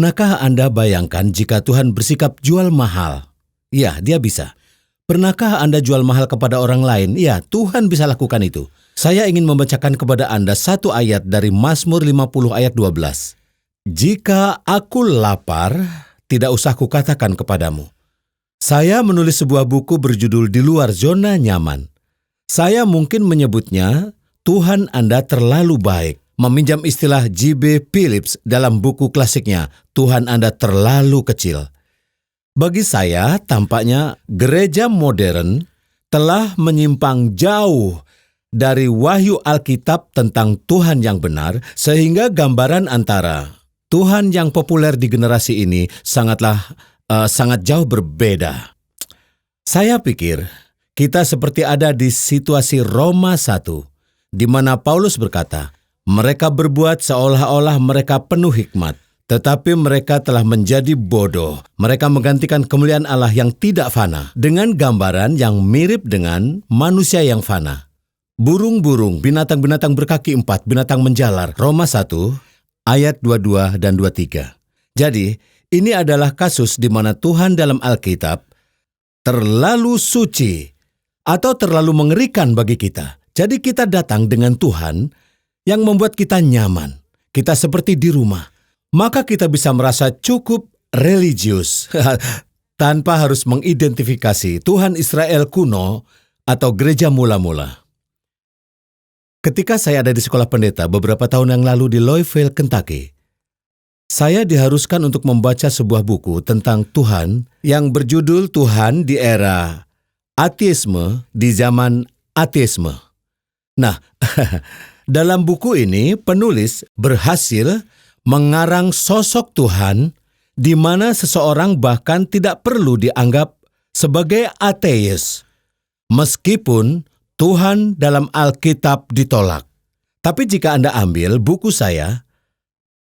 Pernahkah Anda bayangkan jika Tuhan bersikap jual mahal? Ya, Dia bisa. Pernahkah Anda jual mahal kepada orang lain? Ya, Tuhan bisa lakukan itu. Saya ingin membacakan kepada Anda satu ayat dari Mazmur 50 ayat 12. Jika aku lapar, tidak usah kukatakan kepadamu. Saya menulis sebuah buku berjudul Di Luar Zona Nyaman. Saya mungkin menyebutnya, Tuhan Anda terlalu baik. Meminjam istilah J.B. Phillips dalam buku klasiknya, Tuhan Anda terlalu kecil. Bagi saya, tampaknya gereja modern telah menyimpang jauh dari wahyu Alkitab tentang Tuhan yang benar, sehingga gambaran antara Tuhan yang populer di generasi ini sangat jauh berbeda. Saya pikir kita seperti ada di situasi Roma 1, di mana Paulus berkata, mereka berbuat seolah-olah mereka penuh hikmat, tetapi mereka telah menjadi bodoh. Mereka menggantikan kemuliaan Allah yang tidak fana dengan gambaran yang mirip dengan manusia yang fana. Burung-burung, binatang-binatang berkaki 4, binatang menjalar. Roma 1, ayat 22 dan 23. Jadi, ini adalah kasus di mana Tuhan dalam Alkitab terlalu suci atau terlalu mengerikan bagi kita. Jadi kita datang dengan Tuhan yang membuat kita nyaman. Kita seperti di rumah. Maka kita bisa merasa cukup religius tanpa harus mengidentifikasi Tuhan Israel kuno atau gereja mula-mula. Ketika saya ada di sekolah pendeta beberapa tahun yang lalu di Louisville, Kentucky, saya diharuskan untuk membaca sebuah buku tentang Tuhan yang berjudul Tuhan di Era Ateisme di Zaman Ateisme. Nah, dalam buku ini penulis berhasil mengarang sosok Tuhan di mana seseorang bahkan tidak perlu dianggap sebagai ateis, meskipun Tuhan dalam Alkitab ditolak. Tapi jika Anda ambil buku saya,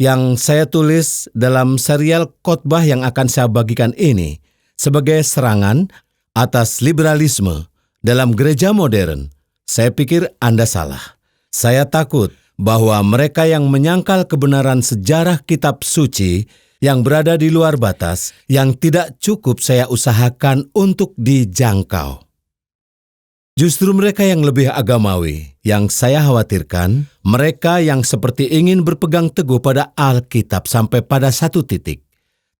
yang saya tulis dalam serial khotbah yang akan saya bagikan ini sebagai serangan atas liberalisme dalam gereja modern, saya pikir Anda salah. Saya takut bahwa mereka yang menyangkal kebenaran sejarah kitab suci yang berada di luar batas, yang tidak cukup saya usahakan untuk dijangkau. Justru mereka yang lebih agamawi, yang saya khawatirkan, mereka yang seperti ingin berpegang teguh pada Alkitab sampai pada satu titik.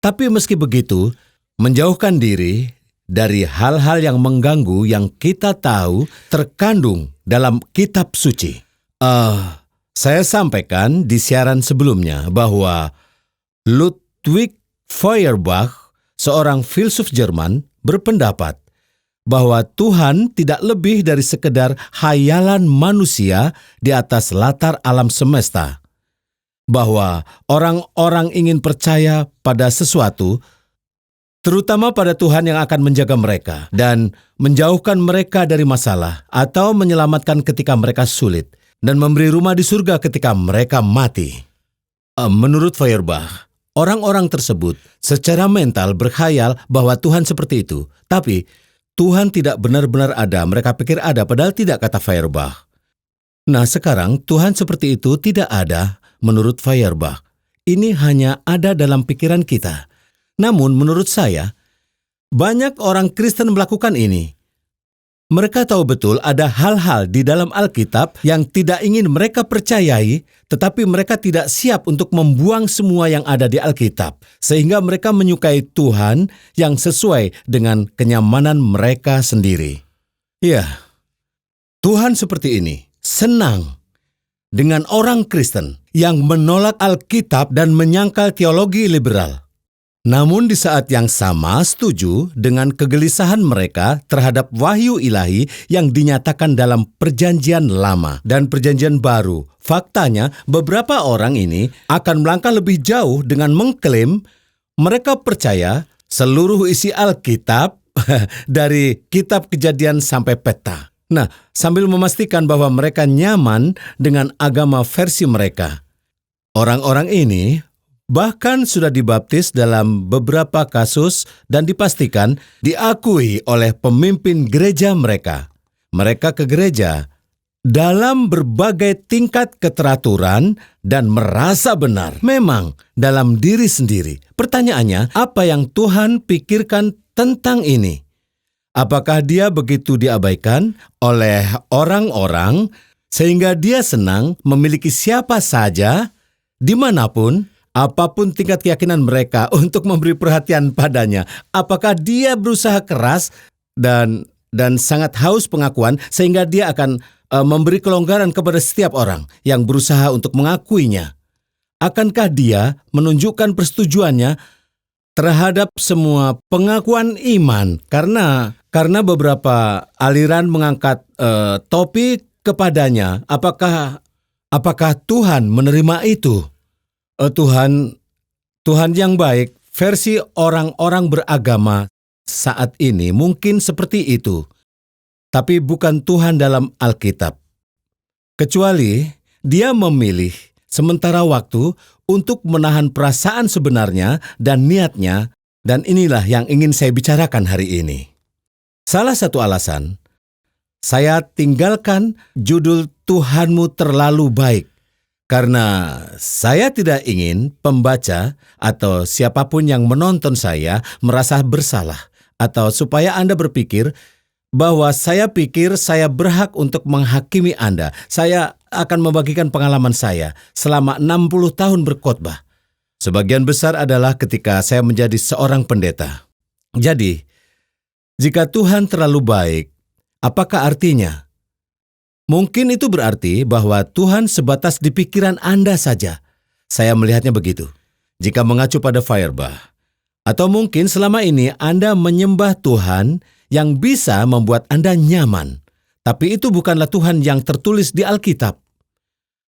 Tapi meski begitu, menjauhkan diri dari hal-hal yang mengganggu yang kita tahu terkandung dalam kitab suci. Saya sampaikan di siaran sebelumnya bahwa Ludwig Feuerbach, seorang filsuf Jerman, berpendapat bahwa Tuhan tidak lebih dari sekedar hayalan manusia di atas latar alam semesta. Bahwa orang-orang ingin percaya pada sesuatu, terutama pada Tuhan yang akan menjaga mereka dan menjauhkan mereka dari masalah atau menyelamatkan ketika mereka sulit dan memberi rumah di surga ketika mereka mati. Menurut Feuerbach, orang-orang tersebut secara mental berkhayal bahwa Tuhan seperti itu, tapi Tuhan tidak benar-benar ada. Mereka pikir ada, padahal tidak, kata Feuerbach. Nah, sekarang Tuhan seperti itu tidak ada menurut Feuerbach. Ini hanya ada dalam pikiran kita. Namun, menurut saya, banyak orang Kristen melakukan ini. Mereka tahu betul ada hal-hal di dalam Alkitab yang tidak ingin mereka percayai, tetapi mereka tidak siap untuk membuang semua yang ada di Alkitab, sehingga mereka menyukai Tuhan yang sesuai dengan kenyamanan mereka sendiri. Ya, Tuhan seperti ini, senang dengan orang Kristen yang menolak Alkitab dan menyangkal teologi liberal. Namun di saat yang sama setuju dengan kegelisahan mereka terhadap wahyu ilahi yang dinyatakan dalam Perjanjian Lama dan Perjanjian Baru. Faktanya, beberapa orang ini akan melangkah lebih jauh dengan mengklaim mereka percaya seluruh isi Alkitab dari Kitab Kejadian sampai Peta. Nah, sambil memastikan bahwa mereka nyaman dengan agama versi mereka. Orang-orang ini bahkan sudah dibaptis dalam beberapa kasus dan dipastikan diakui oleh pemimpin gereja mereka. Mereka ke gereja, dalam berbagai tingkat keteraturan dan merasa benar. Memang dalam diri sendiri. Pertanyaannya, apa yang Tuhan pikirkan tentang ini? Apakah dia begitu diabaikan oleh orang-orang sehingga dia senang memiliki siapa saja, dimanapun, apapun tingkat keyakinan mereka untuk memberi perhatian padanya? Apakah dia berusaha keras dan sangat haus pengakuan sehingga dia akan memberi kelonggaran kepada setiap orang yang berusaha untuk mengakuinya? Akankah dia menunjukkan persetujuannya terhadap semua pengakuan iman karena beberapa aliran mengangkat topi kepadanya? Apakah Tuhan menerima itu? Tuhan yang baik, versi orang-orang beragama saat ini mungkin seperti itu, tapi bukan Tuhan dalam Alkitab. Kecuali dia memilih sementara waktu untuk menahan perasaan sebenarnya dan niatnya, dan inilah yang ingin saya bicarakan hari ini. Salah satu alasan saya tinggalkan judul Tuhanmu terlalu baik, karena saya tidak ingin pembaca atau siapapun yang menonton saya merasa bersalah, atau supaya Anda berpikir bahwa saya pikir saya berhak untuk menghakimi Anda. Saya akan membagikan pengalaman saya selama 60 tahun berkhotbah. Sebagian besar adalah ketika saya menjadi seorang pendeta. Jadi, jika Tuhan terlalu baik, apakah artinya? Mungkin itu berarti bahwa Tuhan sebatas di pikiran Anda saja. Saya melihatnya begitu. Jika mengacu pada Feuerbach. Atau mungkin selama ini Anda menyembah Tuhan yang bisa membuat Anda nyaman. Tapi itu bukanlah Tuhan yang tertulis di Alkitab.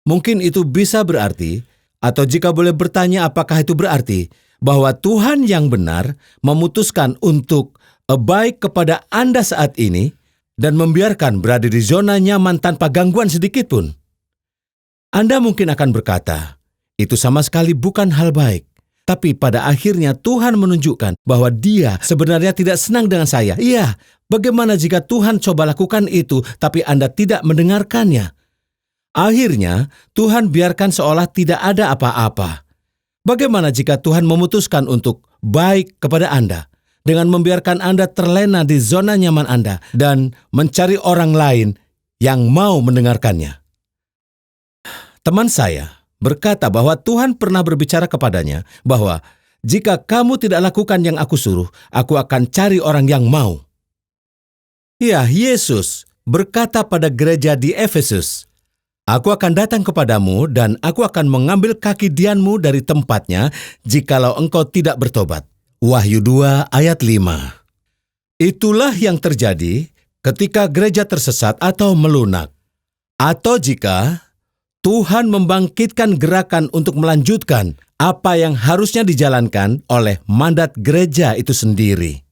Mungkin itu bisa berarti, atau jika boleh bertanya apakah itu berarti, bahwa Tuhan yang benar memutuskan untuk baik kepada Anda saat ini dan membiarkan berada di zona nyaman tanpa gangguan sedikit pun. Anda mungkin akan berkata, itu sama sekali bukan hal baik. Tapi pada akhirnya Tuhan menunjukkan bahwa Dia sebenarnya tidak senang dengan saya. Iya, bagaimana jika Tuhan coba lakukan itu, tapi Anda tidak mendengarkannya? Akhirnya, Tuhan biarkan seolah tidak ada apa-apa. Bagaimana jika Tuhan memutuskan untuk baik kepada Anda, dengan membiarkan Anda terlena di zona nyaman Anda, dan mencari orang lain yang mau mendengarkannya? Teman saya berkata bahwa Tuhan pernah berbicara kepadanya bahwa jika kamu tidak lakukan yang aku suruh, aku akan cari orang yang mau. Ya, Yesus berkata pada gereja di Efesus, aku akan datang kepadamu dan aku akan mengambil kaki dianmu dari tempatnya jikalau engkau tidak bertobat. Wahyu 2 ayat 5. Itulah yang terjadi ketika gereja tersesat atau melunak. Atau jika Tuhan membangkitkan gerakan untuk melanjutkan apa yang harusnya dijalankan oleh mandat gereja itu sendiri.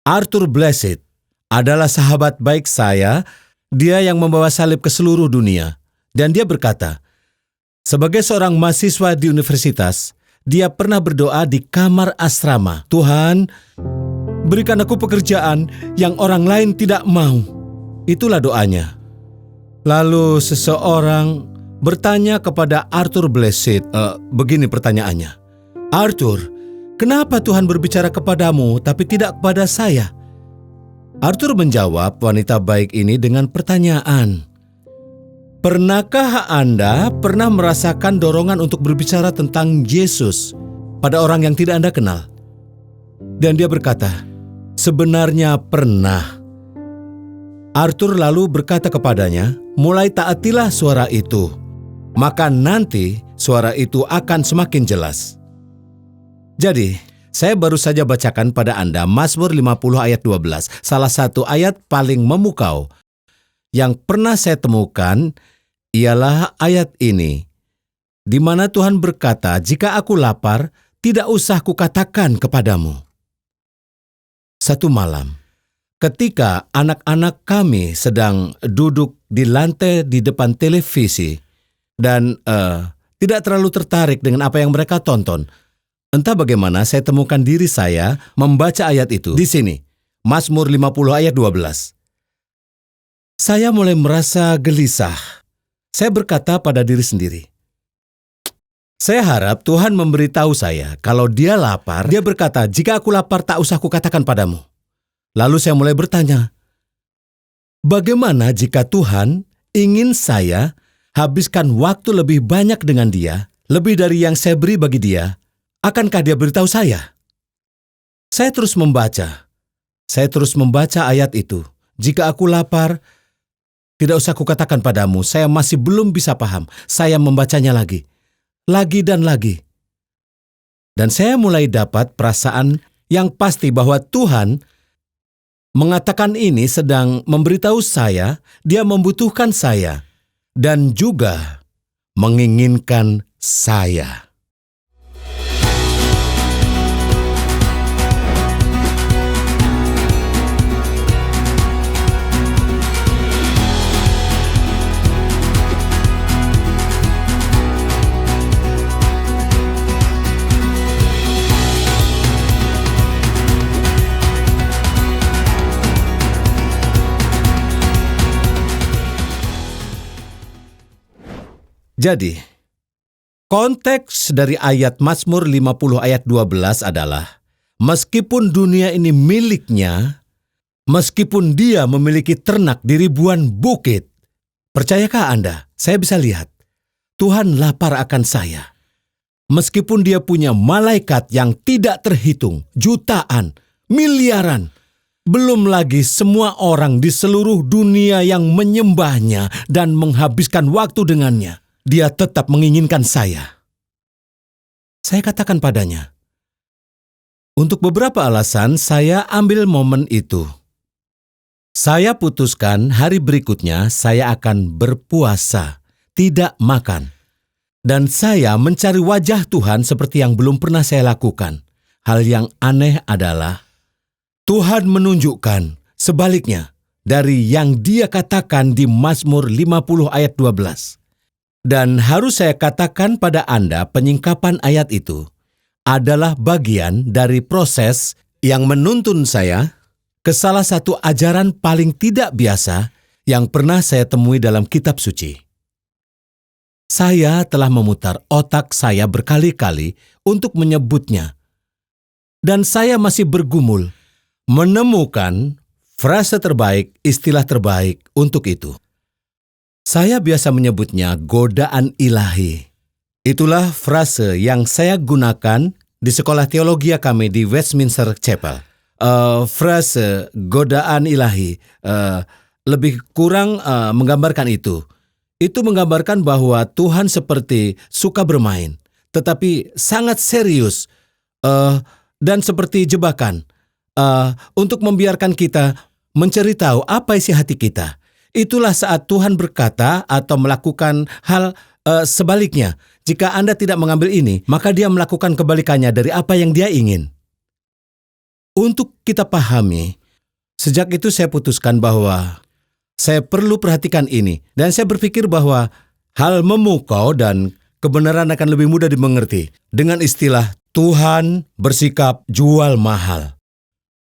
Arthur Blessitt adalah sahabat baik saya, dia yang membawa salib ke seluruh dunia. Dan dia berkata, sebagai seorang mahasiswa di universitas, dia pernah berdoa di kamar asrama, Tuhan, berikan aku pekerjaan yang orang lain tidak mau. Itulah doanya. Lalu seseorang bertanya kepada Arthur Blessitt, begini pertanyaannya, Arthur, kenapa Tuhan berbicara kepadamu tapi tidak kepada saya? Arthur menjawab wanita baik ini dengan pertanyaan, pernahkah Anda pernah merasakan dorongan untuk berbicara tentang Yesus pada orang yang tidak Anda kenal? Dan dia berkata, sebenarnya pernah. Arthur lalu berkata kepadanya, mulai taatilah suara itu, maka nanti suara itu akan semakin jelas. Jadi, saya baru saja bacakan pada Anda Mazmur 50 ayat 12, salah satu ayat paling memukau. Yang pernah saya temukan ialah ayat ini, di mana Tuhan berkata, jika aku lapar, tidak usah kukatakan kepadamu. Satu malam, ketika anak-anak kami sedang duduk di lantai di depan televisi dan tidak terlalu tertarik dengan apa yang mereka tonton, entah bagaimana saya temukan diri saya membaca ayat itu. Di sini, Mazmur 50 ayat 12. saya mulai merasa gelisah. Saya berkata pada diri sendiri, saya harap Tuhan memberitahu saya kalau dia lapar. Dia berkata, jika aku lapar tak usah kukatakan padamu. Lalu saya mulai bertanya, bagaimana jika Tuhan ingin saya habiskan waktu lebih banyak dengan dia, lebih dari yang saya beri bagi dia, akankah dia beritahu saya? Saya terus membaca ayat itu. Jika aku lapar, tidak usah kukatakan padamu, saya masih belum bisa paham. Saya membacanya lagi dan lagi. Dan saya mulai dapat perasaan yang pasti bahwa Tuhan mengatakan ini sedang memberitahu saya, dia membutuhkan saya, dan juga menginginkan saya. Jadi, konteks dari ayat Mazmur 50 ayat 12 adalah, meskipun dunia ini miliknya, meskipun dia memiliki ternak di ribuan bukit, percayakah Anda, saya bisa lihat, Tuhan lapar akan saya. Meskipun dia punya malaikat yang tidak terhitung, jutaan, miliaran, belum lagi semua orang di seluruh dunia yang menyembahnya dan menghabiskan waktu dengannya, dia tetap menginginkan saya. Saya katakan padanya, untuk beberapa alasan saya ambil momen itu. Saya putuskan hari berikutnya saya akan berpuasa, tidak makan. Dan saya mencari wajah Tuhan seperti yang belum pernah saya lakukan. Hal yang aneh adalah, Tuhan menunjukkan sebaliknya dari yang dia katakan di Mazmur 50 ayat 12. Dan harus saya katakan pada Anda, penyingkapan ayat itu adalah bagian dari proses yang menuntun saya ke salah satu ajaran paling tidak biasa yang pernah saya temui dalam kitab suci. Saya telah memutar otak saya berkali-kali untuk menyebutnya, dan saya masih bergumul menemukan frase terbaik, istilah terbaik untuk itu. Saya biasa menyebutnya godaan ilahi. Itulah frase yang saya gunakan di sekolah teologi kami di Westminster Chapel. Frase godaan ilahi lebih kurang menggambarkan itu. Itu menggambarkan bahwa Tuhan seperti suka bermain, tetapi sangat serius dan seperti jebakan untuk membiarkan kita mencari tahu apa isi hati kita. Itulah saat Tuhan berkata atau melakukan hal sebaliknya. Jika Anda tidak mengambil ini, maka dia melakukan kebalikannya dari apa yang dia ingin. Untuk kita pahami, sejak itu saya putuskan bahwa saya perlu perhatikan ini. Dan saya berpikir bahwa hal memukau dan kebenaran akan lebih mudah dimengerti dengan istilah Tuhan bersikap jual mahal.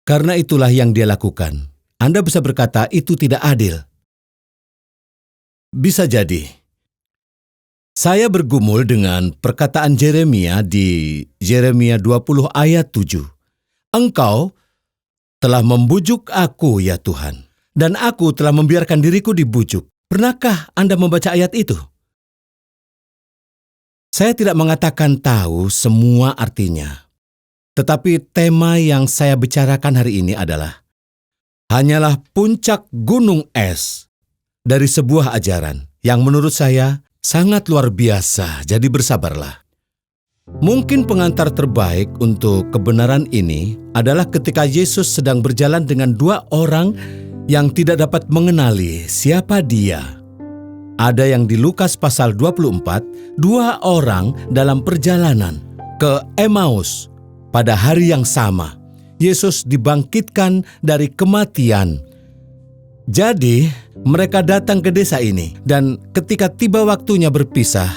Karena itulah yang dia lakukan. Anda bisa berkata itu tidak adil. Bisa jadi. Saya bergumul dengan perkataan Yeremia di Yeremia 20 ayat 7. Engkau telah membujuk aku, ya Tuhan, dan aku telah membiarkan diriku dibujuk. Pernahkah Anda membaca ayat itu? Saya tidak mengatakan tahu semua artinya. Tetapi tema yang saya bicarakan hari ini adalah hanyalah puncak gunung es dari sebuah ajaran yang menurut saya sangat luar biasa, jadi bersabarlah. Mungkin pengantar terbaik untuk kebenaran ini adalah ketika Yesus sedang berjalan dengan dua orang yang tidak dapat mengenali siapa dia. Ada yang di Lukas pasal 24, dua orang dalam perjalanan ke Emmaus pada hari yang sama. Yesus dibangkitkan dari kematian. Jadi, mereka datang ke desa ini, dan ketika tiba waktunya berpisah,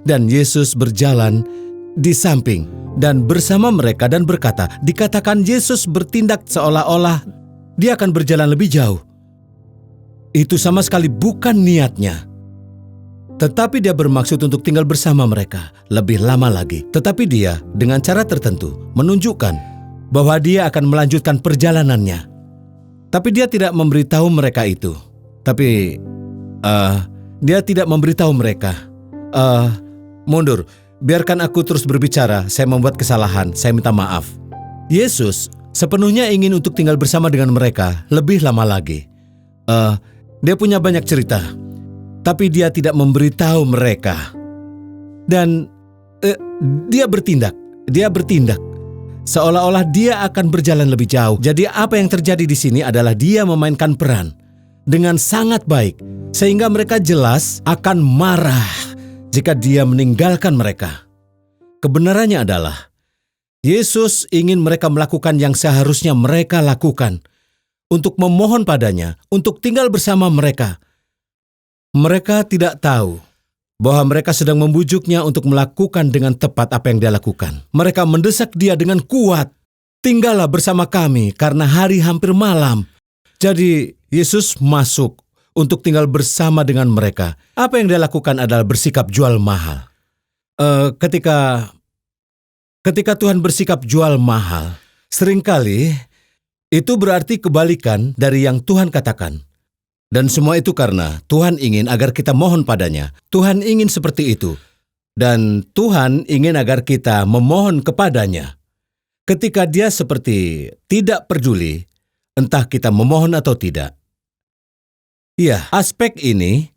dan Yesus berjalan di samping dan bersama mereka dan berkata, dikatakan Yesus bertindak seolah-olah dia akan berjalan lebih jauh. Itu sama sekali bukan niatnya. Tetapi dia bermaksud untuk tinggal bersama mereka lebih lama lagi. Tetapi dia dengan cara tertentu menunjukkan bahwa dia akan melanjutkan perjalanannya. Tapi dia tidak memberitahu mereka itu. Tapi dia tidak memberitahu mereka. Mundur, biarkan aku terus berbicara. Saya membuat kesalahan, saya minta maaf. Yesus sepenuhnya ingin untuk tinggal bersama dengan mereka lebih lama lagi. Dia punya banyak cerita, tapi dia tidak memberitahu mereka. Dan dia bertindak seolah-olah dia akan berjalan lebih jauh. Jadi apa yang terjadi di sini adalah dia memainkan peran dengan sangat baik, sehingga mereka jelas akan marah jika dia meninggalkan mereka. Kebenarannya adalah Yesus ingin mereka melakukan yang seharusnya mereka lakukan, untuk memohon padanya, untuk tinggal bersama mereka. Mereka tidak tahu bahwa mereka sedang membujuknya untuk melakukan dengan tepat apa yang dia lakukan. Mereka mendesak dia dengan kuat, "Tinggallah bersama kami karena hari hampir malam." Jadi Yesus masuk untuk tinggal bersama dengan mereka. Apa yang dia lakukan adalah bersikap jual mahal. Ketika Tuhan bersikap jual mahal, seringkali itu berarti kebalikan dari yang Tuhan katakan. Dan semua itu karena Tuhan ingin agar kita mohon padanya. Tuhan ingin seperti itu. Dan Tuhan ingin agar kita memohon kepadanya. Ketika dia seperti tidak peduli, entah kita memohon atau tidak. Ya, aspek ini,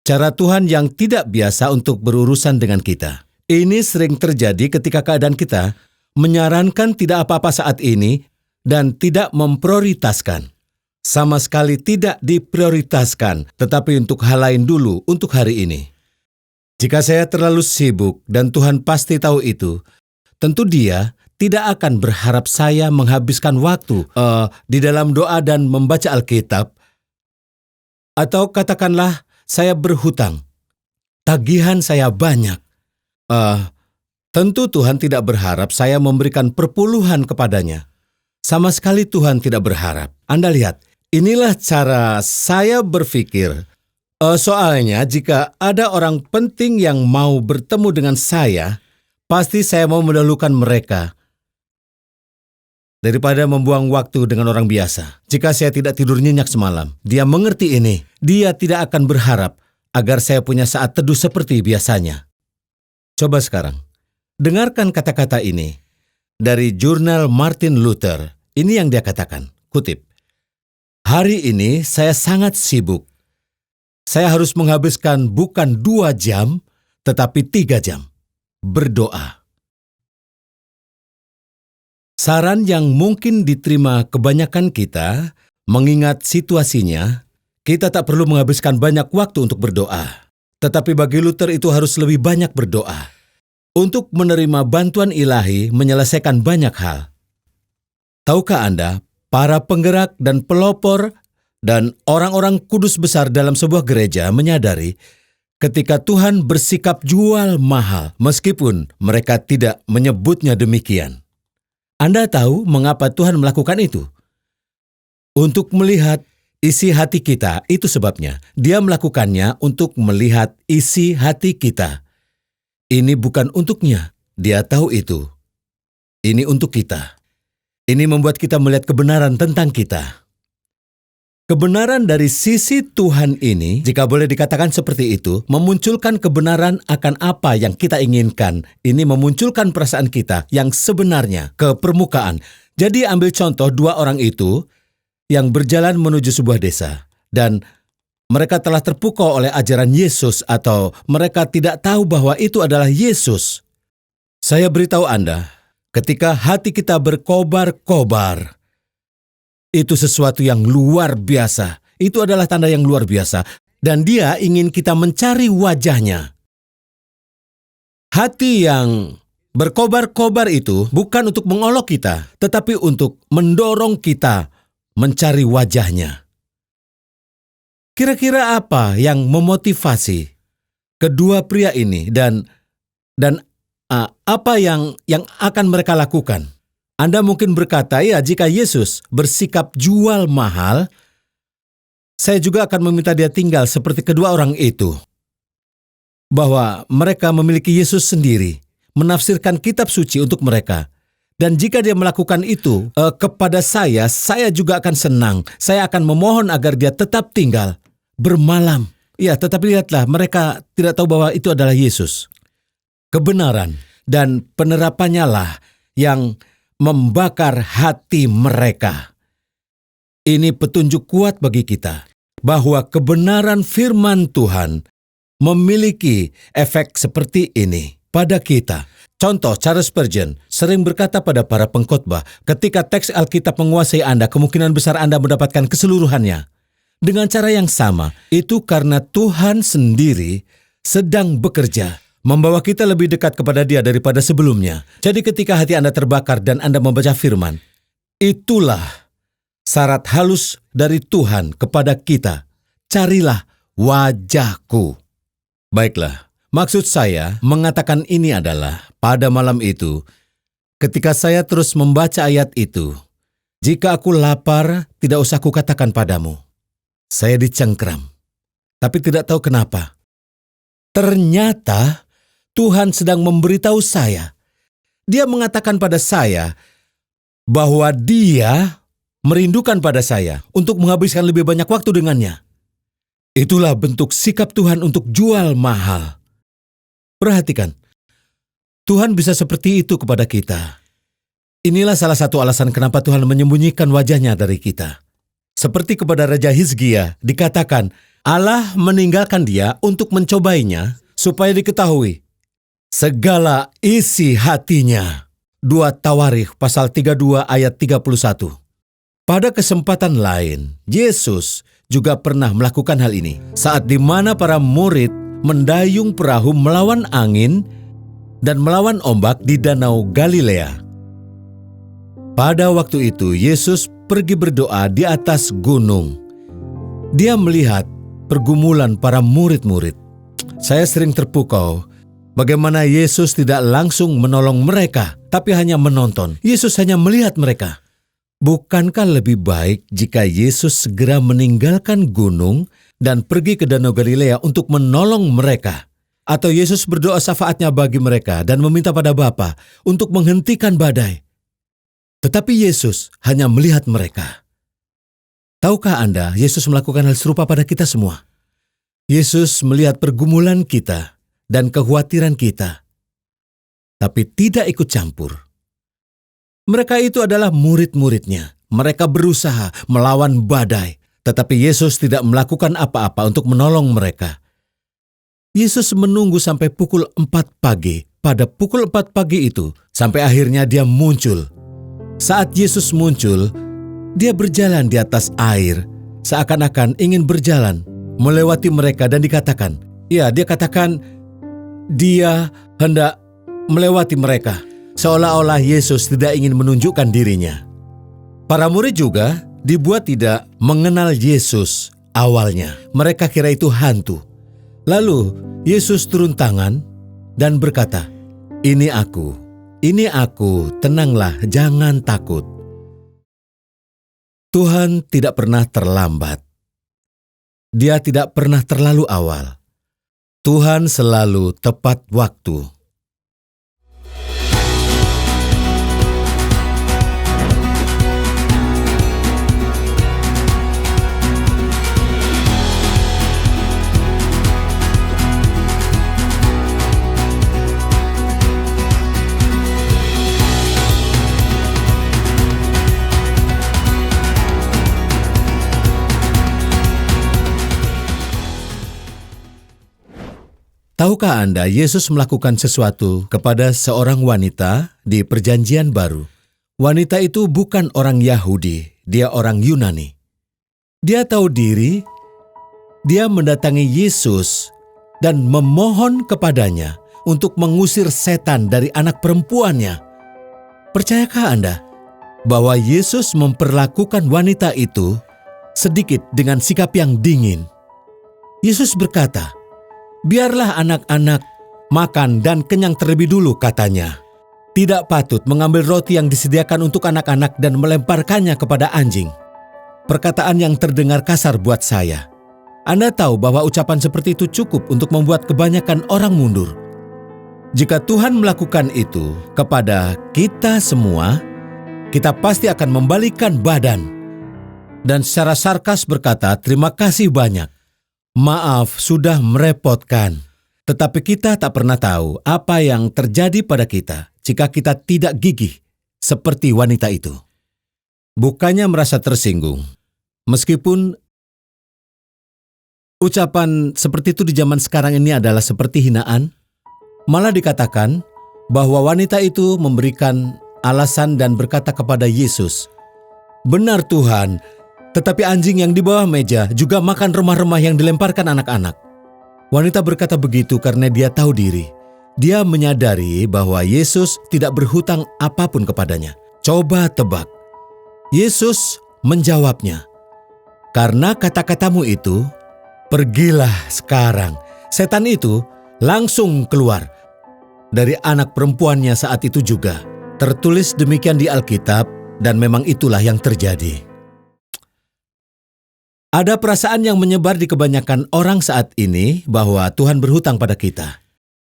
cara Tuhan yang tidak biasa untuk berurusan dengan kita. Ini sering terjadi ketika keadaan kita menyarankan tidak apa-apa saat ini dan tidak memprioritaskan. Sama sekali tidak diprioritaskan, tetapi untuk hal lain dulu untuk hari ini. Jika saya terlalu sibuk dan Tuhan pasti tahu itu, tentu Dia tidak akan berharap saya menghabiskan waktu di dalam doa dan membaca Alkitab. Atau katakanlah saya berhutang, tagihan saya banyak. Tentu Tuhan tidak berharap saya memberikan perpuluhan kepadanya. Sama sekali Tuhan tidak berharap. Anda lihat, inilah cara saya berpikir. Soalnya jika ada orang penting yang mau bertemu dengan saya, pasti saya mau mendahulukan mereka daripada membuang waktu dengan orang biasa. Jika saya tidak tidur nyenyak semalam, dia mengerti ini. Dia tidak akan berharap agar saya punya saat teduh seperti biasanya. Coba sekarang, dengarkan kata-kata ini dari jurnal Martin Luther. Ini yang dia katakan, kutip, "Hari ini saya sangat sibuk. Saya harus menghabiskan bukan 2 jam, tetapi 3 jam berdoa." Saran yang mungkin diterima kebanyakan kita, mengingat situasinya, kita tak perlu menghabiskan banyak waktu untuk berdoa. Tetapi bagi Luther itu harus lebih banyak berdoa. Untuk menerima bantuan ilahi menyelesaikan banyak hal. Tahukah Anda, para penggerak dan pelopor dan orang-orang kudus besar dalam sebuah gereja menyadari ketika Tuhan bersikap jual mahal, meskipun mereka tidak menyebutnya demikian. Anda tahu mengapa Tuhan melakukan itu? Untuk melihat isi hati kita, itu sebabnya. Dia melakukannya untuk melihat isi hati kita. Ini bukan untuknya, dia tahu itu. Ini untuk kita. Ini membuat kita melihat kebenaran tentang kita. Kebenaran dari sisi Tuhan ini, jika boleh dikatakan seperti itu, memunculkan kebenaran akan apa yang kita inginkan. Ini memunculkan perasaan kita yang sebenarnya ke permukaan. Jadi ambil contoh 2 orang itu yang berjalan menuju sebuah desa. Dan mereka telah terpukau oleh ajaran Yesus atau mereka tidak tahu bahwa itu adalah Yesus. Saya beritahu Anda, ketika hati kita berkobar-kobar, itu sesuatu yang luar biasa. Itu adalah tanda yang luar biasa. Dan dia ingin kita mencari wajahnya. Hati yang berkobar-kobar itu bukan untuk mengolok kita, tetapi untuk mendorong kita mencari wajahnya. Kira-kira apa yang memotivasi kedua pria ini dan apa yang akan mereka lakukan? Anda mungkin berkata, ya jika Yesus bersikap jual mahal, Saya juga akan meminta dia tinggal seperti kedua orang itu. Bahwa mereka memiliki Yesus sendiri, menafsirkan kitab suci untuk mereka. Dan jika dia melakukan itu kepada saya juga akan senang. Saya akan memohon agar dia tetap tinggal bermalam. Ya, tetapi lihatlah, mereka tidak tahu bahwa itu adalah Yesus. Kebenaran dan penerapannya lah yang membakar hati mereka. Ini petunjuk kuat bagi kita bahwa kebenaran firman Tuhan memiliki efek seperti ini pada kita. Contoh, Charles Spurgeon sering berkata pada para pengkhotbah, ketika teks Alkitab menguasai Anda, kemungkinan besar Anda mendapatkan keseluruhannya. Dengan cara yang sama, itu karena Tuhan sendiri sedang bekerja, membawa kita lebih dekat kepada Dia daripada sebelumnya. Jadi ketika hati Anda terbakar dan Anda membaca firman, itulah syarat halus dari Tuhan kepada kita. Carilah wajahku. Baiklah. Maksud saya mengatakan ini adalah, pada malam itu, ketika saya terus membaca ayat itu, jika aku lapar, tidak usah kukatakan padamu. Saya dicengkram, tapi tidak tahu kenapa. Ternyata Tuhan sedang memberitahu saya. Dia mengatakan pada saya bahwa Dia merindukan pada saya untuk menghabiskan lebih banyak waktu dengannya. Itulah bentuk sikap Tuhan untuk jual mahal. Perhatikan, Tuhan bisa seperti itu kepada kita. Inilah salah satu alasan kenapa Tuhan menyembunyikan wajahnya dari kita. Seperti kepada Raja Hizkia dikatakan, Allah meninggalkan dia untuk mencobainya supaya diketahui segala isi hatinya. 2 Tawarikh pasal 32 ayat 31. Pada kesempatan lain, Yesus juga pernah melakukan hal ini. Saat di mana para murid mendayung perahu melawan angin dan melawan ombak di Danau Galilea. Pada waktu itu, Yesus pergi berdoa di atas gunung. Dia melihat pergumulan para murid-murid. Saya sering terpukau bagaimana Yesus tidak langsung menolong mereka, tapi hanya menonton. Yesus hanya melihat mereka. Bukankah lebih baik jika Yesus segera meninggalkan gunung dan pergi ke Danau Galilea untuk menolong mereka? Atau Yesus berdoa syafaatnya bagi mereka dan meminta pada Bapa untuk menghentikan badai? Tetapi Yesus hanya melihat mereka. Tahukah Anda, Yesus melakukan hal serupa pada kita semua? Yesus melihat pergumulan kita dan kekhawatiran kita, tapi tidak ikut campur. Mereka itu adalah murid-muridnya. Mereka berusaha melawan badai, tetapi Yesus tidak melakukan apa-apa untuk menolong mereka. Yesus menunggu sampai pukul 4 pagi. Pada pukul 4 pagi itu, sampai akhirnya dia muncul. Saat Yesus muncul, dia berjalan di atas air, seakan-akan ingin berjalan, melewati mereka dan dikatakan, dia katakan, dia hendak melewati mereka. Seolah-olah Yesus tidak ingin menunjukkan dirinya. Para murid juga dibuat tidak mengenal Yesus awalnya. Mereka kira itu hantu. Lalu Yesus turun tangan dan berkata, ini aku, tenanglah, jangan takut. Tuhan tidak pernah terlambat. Dia tidak pernah terlalu awal. Tuhan selalu tepat waktu. Tahukah Anda, Yesus melakukan sesuatu kepada seorang wanita di Perjanjian Baru. Wanita itu bukan orang Yahudi, dia orang Yunani. Dia tahu diri, dia mendatangi Yesus dan memohon kepadanya untuk mengusir setan dari anak perempuannya. Percayakah Anda bahwa Yesus memperlakukan wanita itu sedikit dengan sikap yang dingin? Yesus berkata, biarlah anak-anak makan dan kenyang terlebih dulu, katanya. Tidak patut mengambil roti yang disediakan untuk anak-anak dan melemparkannya kepada anjing. perkataan yang terdengar kasar buat saya. Anda tahu bahwa ucapan seperti itu cukup untuk membuat kebanyakan orang mundur. Jika Tuhan melakukan itu kepada kita semua, kita pasti akan membalikan badan dan secara sarkas berkata, "Terima kasih banyak. Maaf sudah merepotkan." Tetapi kita tak pernah tahu apa yang terjadi pada kita jika kita tidak gigih seperti wanita itu. Bukannya merasa tersinggung, meskipun ucapan seperti itu di zaman sekarang ini adalah seperti hinaan, malah dikatakan bahwa wanita itu memberikan alasan dan berkata kepada Yesus, "Benar Tuhan, tetapi anjing yang di bawah meja juga makan remah-remah yang dilemparkan anak-anak." Wanita berkata begitu karena dia tahu diri. Dia menyadari bahwa Yesus tidak berhutang apapun kepadanya. Coba tebak. Yesus menjawabnya, "Karena kata-katamu itu, pergilah sekarang." Setan itu langsung keluar dari anak perempuannya saat itu juga. Tertulis demikian di Alkitab dan memang itulah yang terjadi. Ada perasaan yang menyebar di kebanyakan orang saat ini bahwa Tuhan berhutang pada kita.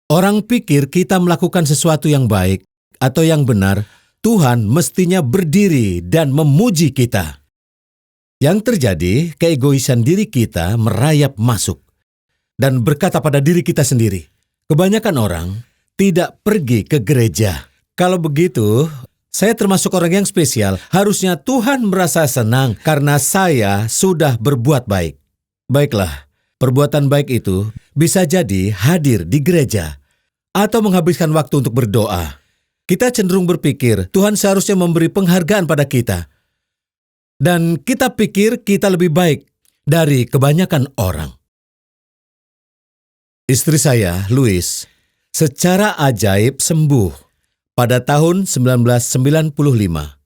Orang pikir kita melakukan sesuatu yang baik atau yang benar, Tuhan mestinya berdiri dan memuji kita. Yang terjadi, keegoisan diri kita merayap masuk dan berkata pada diri kita sendiri, kebanyakan orang tidak pergi ke gereja. Kalau begitu, saya termasuk orang yang spesial. Harusnya Tuhan merasa senang karena saya sudah berbuat baik. Baiklah, perbuatan baik itu bisa jadi hadir di gereja atau menghabiskan waktu untuk berdoa. Kita cenderung berpikir Tuhan seharusnya memberi penghargaan pada kita. Dan kita pikir kita lebih baik dari kebanyakan orang. Istri saya, Louis, secara ajaib sembuh pada tahun 1995,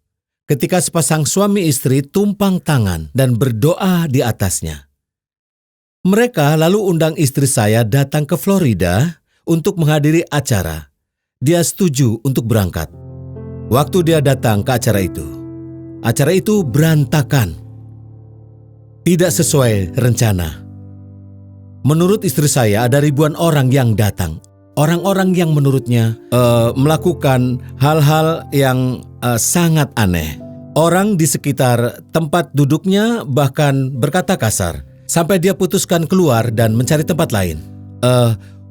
ketika sepasang suami istri tumpang tangan dan berdoa di atasnya. Mereka lalu undang istri saya datang ke Florida untuk menghadiri acara. Dia setuju untuk berangkat. Waktu dia datang ke acara itu berantakan. Tidak sesuai rencana. Menurut istri saya ada ribuan orang yang datang. Orang-orang yang menurutnya melakukan hal-hal yang sangat aneh. Orang di sekitar tempat duduknya bahkan berkata kasar, sampai dia putuskan keluar dan mencari tempat lain.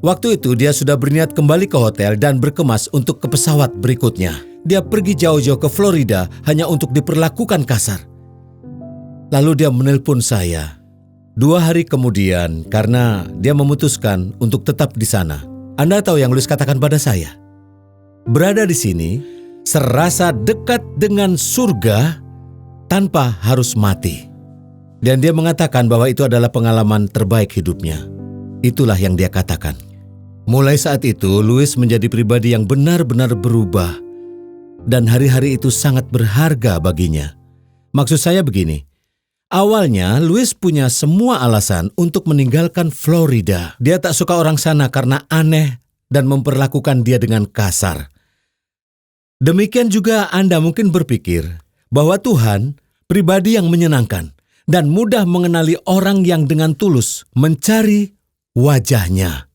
Waktu itu dia sudah berniat kembali ke hotel dan berkemas untuk ke pesawat berikutnya. Dia pergi jauh-jauh ke Florida hanya untuk diperlakukan kasar. Lalu dia menelpon saya 2 hari kemudian karena dia memutuskan untuk tetap di sana. Anda tahu yang Louis katakan pada saya? Berada di sini, serasa dekat dengan surga tanpa harus mati. Dan dia mengatakan bahwa itu adalah pengalaman terbaik hidupnya. Itulah yang dia katakan. Mulai saat itu, Louis menjadi pribadi yang benar-benar berubah. Dan hari-hari itu sangat berharga baginya. Maksud saya begini. Awalnya, Louis punya semua alasan untuk meninggalkan Florida. Dia tak suka orang sana karena aneh dan memperlakukan dia dengan kasar. Demikian juga Anda mungkin berpikir bahwa Tuhan pribadi yang menyenangkan dan mudah mengenali orang yang dengan tulus mencari wajahnya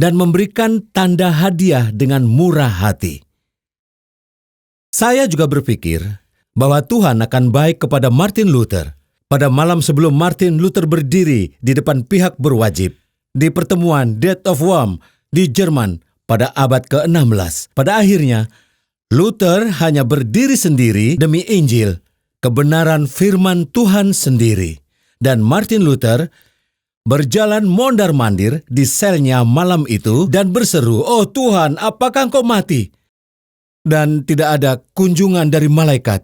dan memberikan tanda hadiah dengan murah hati. Saya juga berpikir bahwa Tuhan akan baik kepada Martin Luther. Pada malam sebelum Martin Luther berdiri di depan pihak berwajib di pertemuan Death of Worms di Jerman pada abad ke-16. Pada akhirnya, Luther hanya berdiri sendiri demi Injil, kebenaran firman Tuhan sendiri. Dan Martin Luther berjalan mondar-mandir di selnya malam itu dan berseru, "Oh Tuhan, apakah Engkau mati?" Dan tidak ada kunjungan dari malaikat.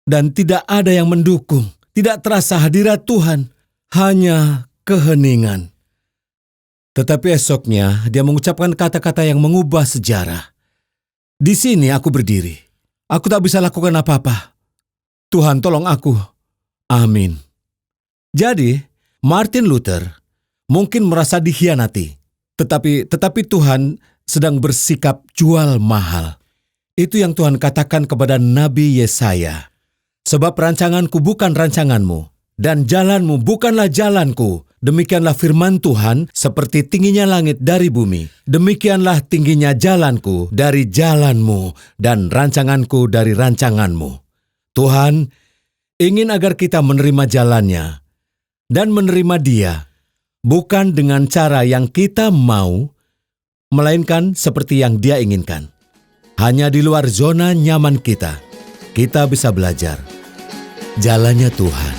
Dan tidak ada yang mendukung. Tidak terasa hadirat Tuhan, hanya keheningan. Tetapi esoknya dia mengucapkan kata-kata yang mengubah sejarah. "Di sini aku berdiri. Aku tak bisa lakukan apa-apa. Tuhan tolong aku. Amin." Jadi, Martin Luther mungkin merasa dikhianati, tetapi Tuhan sedang bersikap jual mahal. Itu yang Tuhan katakan kepada Nabi Yesaya. Sebab rancanganku bukan rancanganmu, dan jalanmu bukanlah jalanku. Demikianlah firman Tuhan, seperti tingginya langit dari bumi. Demikianlah tingginya jalanku dari jalanmu, dan rancanganku dari rancanganmu. Tuhan ingin agar kita menerima jalannya, dan menerima Dia, bukan dengan cara yang kita mau, melainkan seperti yang Dia inginkan. Hanya di luar zona nyaman kita bisa belajar jalannya Tuhan.